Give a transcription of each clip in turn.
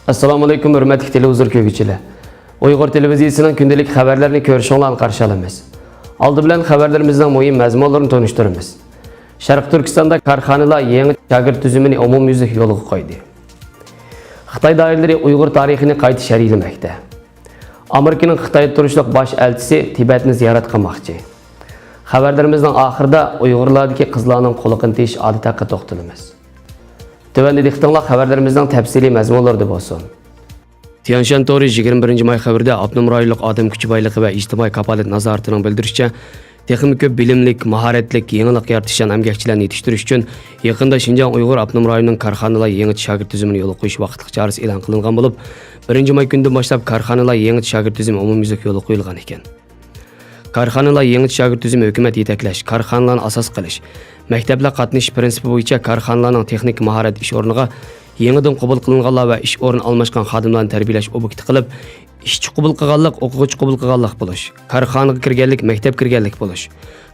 Assalomu alaykum hurmatli televizor ko'ruvchilar. Uyg'ur televiziyasining kundalik xabarlarini ko'rishinglarni qarshi olamiz. Oldi bilan xabarlarimizning muhim mazmunlarini tanishtiramiz. Sharq Turkistonda korxonalar yangi shagird tuzumini umumyuzlik yo'lga qo'ydi. Xitoy doiralari Uyg'ur tarixini qayta sharhlamoqda. Amerikaning Xitoyda turishliq bosh elchisi Tibetni ziyorat qilmoqchi. Xabarlarimizning oxirida Uyg'urlardagi qizlarning qo'liqini tiyish odatiga to'xtalamiz. Tövəndə diqqətinizlə xəbərlərimizdən təfsili məzmunlarda bolsun. Tianshan Tori 21 may xəbərdə Abnum rayonluq adam küçü baylığı və ictimai kapalet nazarətinin bildirişçə, texnik köp bilimlik, maharetlik, yenilik yaratışan əmgəkçilərini yetiştiriş üçün yaxında Şinjan Uyğur Abnum rayonunun karxanalar yeni şagird tüzümünü yolu qoyuş vaxtlıq çağrısı elan qılınğan olub, 1 may gündən başlap karxanalar yeni şagird tüzümü umumyuzlik yolu qoyulğan ekan. Karxanalar yeni şagird tüzümü hökumət yetəkləş, karxanalarını asas qilish, məktəblə qatnış prinsipi boyunca karxanalarning texnik maharat iş o'rniga yangidan qabul qilinganlar va ish o'rni almashgan xodimlarni tarbiyalash obyekti qilib, ishchi qabul qilganlik, o'quvchi qabul qilganlik bo'lish, karxanaga kirganlik, maktab kirganlik bo'lish,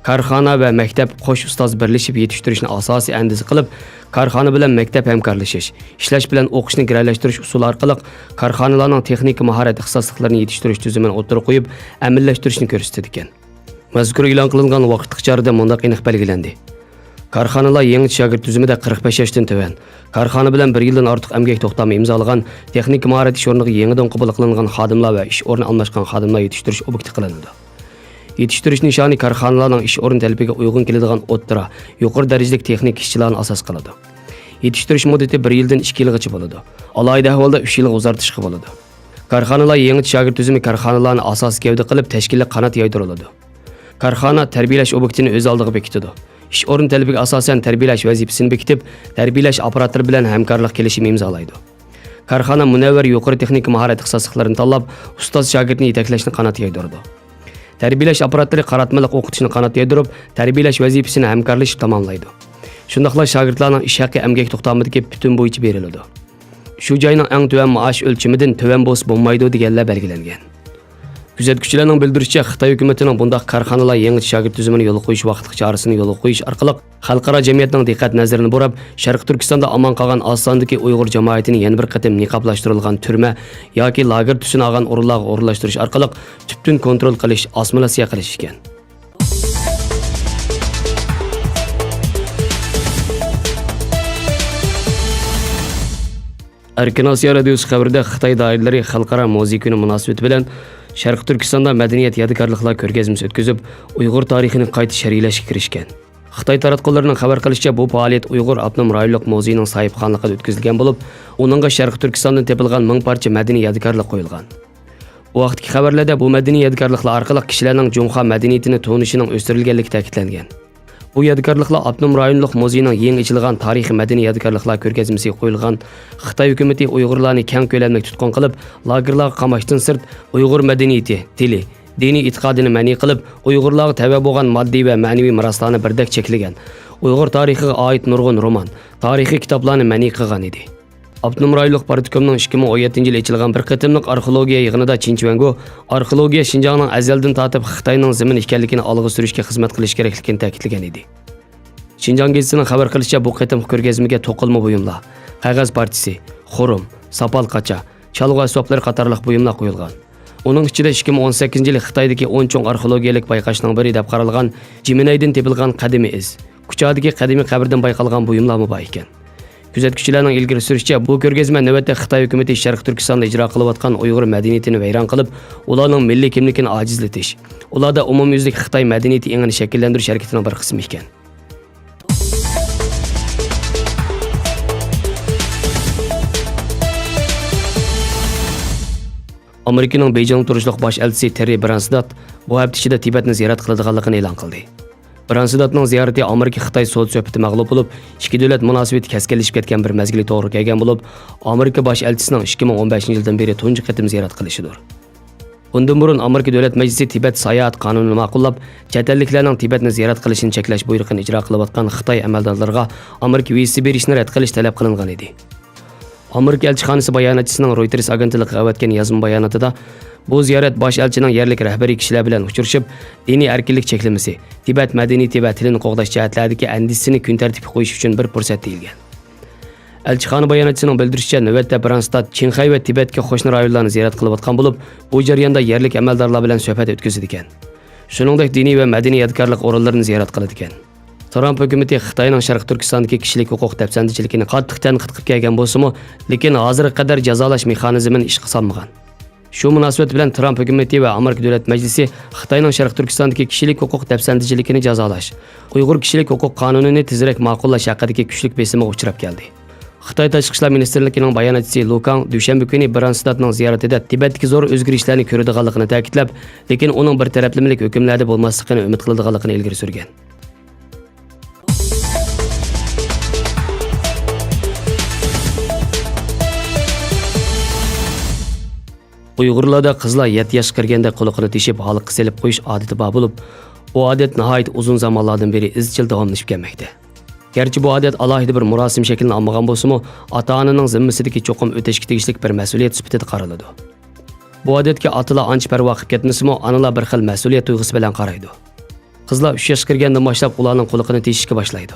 karxana va maktab qo'sh ustoz birlashib yetishtirishni asosiy andizi qilib, karxana bilan maktab hamkorlashish, ishlash bilan o'qishni girallashtirish usuli orqali karxanalarning texnik maharat ixtisosliklarini yetishtirish tuzumini o'tirib qo'yib, amallashtirishni ko'rsatdi ekan. Mazkur e'lon qilingan vaqtlik chorada mundaq aniq belgilandi. Karxanalar yangi shagird tüzümüdə 45 yaşdan tövən, karxana bilan 1 yildan ortiq əmgək toxtamı imzalagan, texnik maharat iş o'rniga yangidan qabul qilingan xodimlar va ish o'rni almashgan xodimlar yetishtirish obyekti qilinadi. Yetishtirish nishoni karxanalarning ish o'rni talabiga uyg'un keladigan o'ttira, yuqori darajalik texnik ishchilarni asos qiladi. Yetishtirish muddati 1 yildan 2 yilgacha bo'ladi. Alohida ahvolda 3 yilga uzartishga bo'ladi. Karxanalar yangi shagird tüzümü karxanalarni asos gavda qilib tashkilli qanot yaydiriladi. Karxana tarbiyalash obyektini o'z oldiga bekitadi. İş o'rni talabiga asosan tarbiyalash vazifasini bekitib, tarbiyalash aparatlari bilan hamkorlik kelishim imzolaydi. Karxana munavvar yuqori texnik maharat ixtisoslarini tanlab, ustoz shogirdni yetaklashni qanot yaydirdi. Tarbiyalash aparatlari qaratmalik o'qitishni qanot yaydirib, tarbiyalash vazifasini hamkorlashib tamomlaydi. Shundaqla shogirdlarning ish haqi əmgək to'xtamidagi butun bo'yicha beriladi. Shu joyning eng tuvan maosh o'lchamidan tuvan bo'lsa bo'lmaydi deganlar belgilangan. Kuzatuvchilarning bildirishicha, Xitoy hukumatining bundaq karxanalar yangi shagird tüzümünü yo'l qo'yish vaqtlik chorasini yo'l qo'yish orqali xalqaro jamiyatning diqqat nazarini burab, Sharq Turkistonda aman qolgan Ostondagi Uyg'ur jamoatini yana bir qatim niqoblashtirilgan turma yoki lager tusini olgan o'rinlarga o'rinlashtirish orqali tubdan kontrol qilish, osmolasiya qilish ekan. Erkin Osiyo radiosi xabarida Xitoy doiralari xalqaro musiqa kuni munosabati bilan Sharq Turkistonda madaniyat yadigarliklar ko'rgazmasi o'tkazib, Uyg'ur tarixini qayta sharhlashga kirishgan. Xitoy taratqullarining xabar qilishicha, bu faoliyat Uyg'ur Abnum rayonluq muzeyining sahibxonligida o'tkazilgan bo'lib, uningga Sharq Turkistondan topilgan 1000 parcha madaniy yadigarlik qo'yilgan. Bu vaqtdagi xabarlarda bu madaniy yadigarliklar orqali kishilarning Junxo madaniyatini tonishining o'stirilganligi ta'kidlangan. Bu yadigarliklar Abnum rayonluq muzeyining yangi ochilgan tarixiy madaniy yadigarliklar ko'rgazmasiga qo'yilgan. Xitoy hukumati Uyg'urlarni keng ko'lamda tutqun qilib, lagerlarga qamashdan sirt Uyg'ur madaniyati, tili, diniy e'tiqodini ma'ni qilib, Uyg'urlarga tava bo'lgan moddiy va ma'naviy meroslarni birdek cheklagan. Uyg'ur tarixiga oid nurg'un roman, tarixiy kitoblarni ma'ni qilgan edi. Abnum rayonluq partikomning 2017-yil ochilgan bir qatimliq arxeologiya yig'inida Chinchuango arxeologiya Şinjanning azaldan tortib Xitoyning zamin ekanligini olg'a surishga xizmat qilish kerakligini ta'kidlagan edi. Şinjan gazetining xabar qilishicha, bu qatim ko'rgazmaga to'qilma buyumlar, qog'oz partisi, xurum, sopol qacha, chalg'u asboblari qatorliq buyumlar qo'yilgan. Uning ichida 2018-yil Xitoydagi 10 cho'ng arxeologiyalik bayqashning biri deb qaralgan Jiminaydan topilgan qadimiy iz, Kuchadagi qadimiy qabrdan bayqalgan buyumlar bor ekan. Kuzatuvchilarning ilgari surishicha, bu ko'rgazma navbatda Xitoy hukumati Sharq Turkistonda ijro qilayotgan Uyg'ur madaniyatini vayron qilib, ularning milliy kimligini ojizlatish, ularda umumyuzlik Xitoy madaniyati engini shakllantirish harakatining bir qismi ekan. Amerikaning Beyjing turishliq bosh elchisi Terry Branstad bu hafta ichida Tibetni ziyorat qiladiganligini e'lon qildi. Branstadning ziyorati Amerika-Xitoy so'z suhbati mag'lub bo'lib, ikki davlat munosabati keskinlashib ketgan bir mazgilga to'g'ri kelgan bo'lib, Amerika bosh elchisining 2015-yildan beri tunji qatim ziyorat qilishidir. Bundan burun Amerika Davlat Majlisi Tibet sayohat qonunini ma'qullab, chet elliklarning Tibetni ziyorat qilishini cheklash buyrug'ini ijro qilayotgan Xitoy amaldorlariga Amerika vizasi berishni rad qilish talab qilingan edi. Amerika elchixonasi bayonotchisining Reuters agentligiga qavatgan yozma bayonotida bu ziyorat bosh elchining yerlik rahbariy kishilar bilan uchrashib, diniy erkinlik cheklamasi, Tibet madaniyati va tilini qo'g'dash jihatlaridagi andisini kun tartibga qo'yish uchun bir fursat deyilgan. Elchixona bayonotchisining bildirishicha, navbatda Branstat, Qinxay va Tibetga qo'shni rayonlarni ziyorat qilayotgan bo'lib, bu jarayonda yerlik amaldorlar bilan suhbat o'tkazadi ekan. Shuningdek, diniy va madaniy yodgorlik o'rinlarini ziyorat qiladi ekan. Tramp hukumati Xitoyning Sharq Turkistondagi kishilik huquq dafsandichiligini qattiq tanqid qilib kelgan bo'lsa-mu, lekin hozirga qadar jazolash mexanizmini ishga solmagan. Shu munosabat bilan Tramp hukumati va Amerika Davlat Majlisi Xitoyning Sharq Turkistondagi kishilik huquq dafsandichiligini jazolash, Uyg'ur kishilik huquq qonunini tezroq ma'qullash haqidagi kuchli besimga uchrab keldi. Xitoy Tashqi ishlar ministrligining bayonotchisi Lu Kang dushanba kuni Bransstatning ziyoratida Tibetdagi zo'r o'zgarishlarni ko'radiganligini ta'kidlab, lekin uning bir taraflamalik hukmlarda bo'lmasligini umid qiladiganligini ilgari surgan. Uyg'urlarda qizlar 7 yoshga kirganda quloqini teshib holiqqa selib qo'yish odati bor bo'lib, bu odat nihoyat uzun zamonlardan beri izchil davomlashib kelmoqda. Gerçi bu odat alohida bir murosim shaklini olmagan bo'lsa-mu, ota-onaning zimmasidagi cho'qim o'tashga tegishli bir mas'uliyat sifatida qaraladi. Bu odatga otalar ancha parvo qilib ketmasa-mu, onalar bir xil mas'uliyat tuyg'usi bilan qaraydi. Qizlar 3 yoshga kirgandan boshlab ularning quloqini teshishga boshlaydi.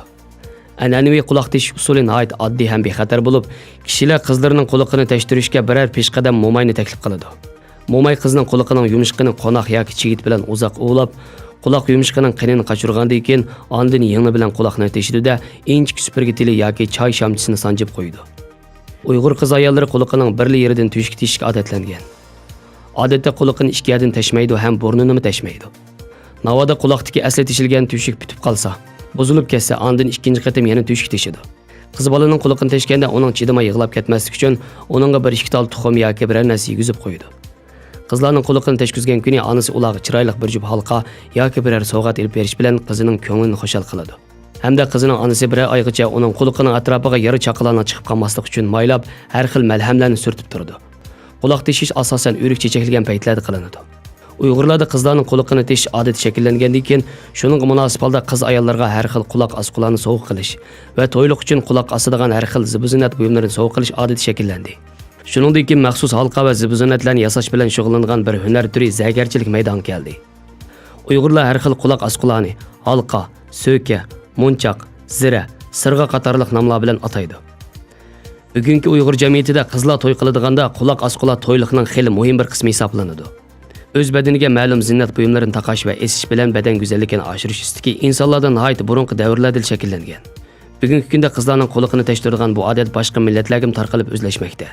An'anaviy quloq teshish usuli nihoyat oddiy ham bexatar bo'lib, kishilar qizlarining quloqini teshtirishga biror peshqadam mo'mayni taklif qiladi. Mo'may qizning quloqining yumshiqini qo'noq yoki chigit bilan uzoq ovlab, quloq yumshiqining qinini qochirgandan keyin ondan yengni bilan quloqni teshidida inchik supurgi tili yoki choy shamchisini sanjib qo'ydi. Uyg'ur qiz ayollari quloqining birli yeridan tushik teshishga odatlangan. Odatda quloqini ikki yerdan tashmaydi ham burnini tashmaydi. Navoda quloqdagi asli teshilgan tushik bitib qolsa, buzilib ketsa, ondan ikkinchi qatim yana tushik teshidi. Qiz bolaning quloqini teshganda uning chidamay yig'lab ketmaslik uchun uningga bir ikki tal tuxum yoki biror narsa yegizib qo'ydi. Qizlarning quloqini teshkizgan kuni onasi ularga chiroyli bir jup halqa yoki biror sovg'at olib berish bilan qizining ko'nglini xushal qiladi. Hamda qizining onasi bir oygacha uning quloqining atrofiga yara chaqalarni chiqib qolmaslik uchun maylab har xil malhamlarni surtib turdi. Quloq teshish asosan o'rik chechakilgan paytlarda qilinadi. Uyg'urlarda qizlarning quloqini teshish odati shakllangandan keyin shuning munosib holda qiz ayollarga har xil quloq asqularni sovuq qilish va to'yliq uchun quloq asadigan har xil zibuzinat buyumlarini sovuq qilish odati shakllandi. Shuningdek, maxsus halqa va zibuzinatlarni yasash bilan shug'ullangan bir hunar turi zagarchilik maydoniga keldi. Uyg'urlar har xil quloq asqularni halqa, so'ka, munchoq, zira, sirg'a qatorliq nomlar bilan ataydi. Bugungi Uyg'ur jamiyatida qizlar to'y qiladiganda quloq asqular to'yliqning xili muhim bir qismi hisoblanadi. O'z badaniga ma'lum zinnat buyumlarini taqash va esish bilan badan go'zalligini oshirish istiki insonlarda nihoyat burunqi davrlarda shakllangan. Bugungi kunda qizlarning quloqini teshtiradigan bu odat boshqa millatlarga tarqalib o'zlashmoqda.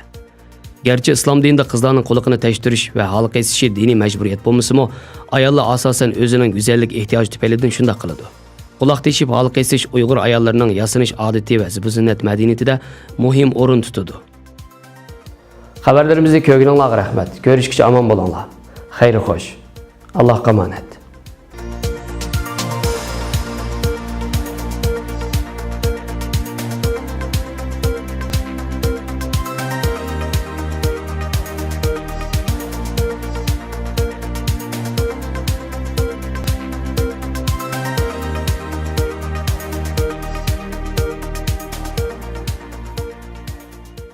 Gerçi İslam dinida qizlarning quloqini teshtirish va halqa esishi diniy majburiyat bo'lmasa-mu, ayollar asosan o'zining go'zallik ehtiyoji tufaylidan shunday qiladi. Quloq teshib halqa esish Uyg'ur ayollarining yasanish odati va zibuzinnat madaniyatida muhim o'rin tutadi. Xabarlarimizga ko'rganingizga rahmat. Ko'rishguncha omon bo'linglar. Xayr xo'sh. Allohga omonat.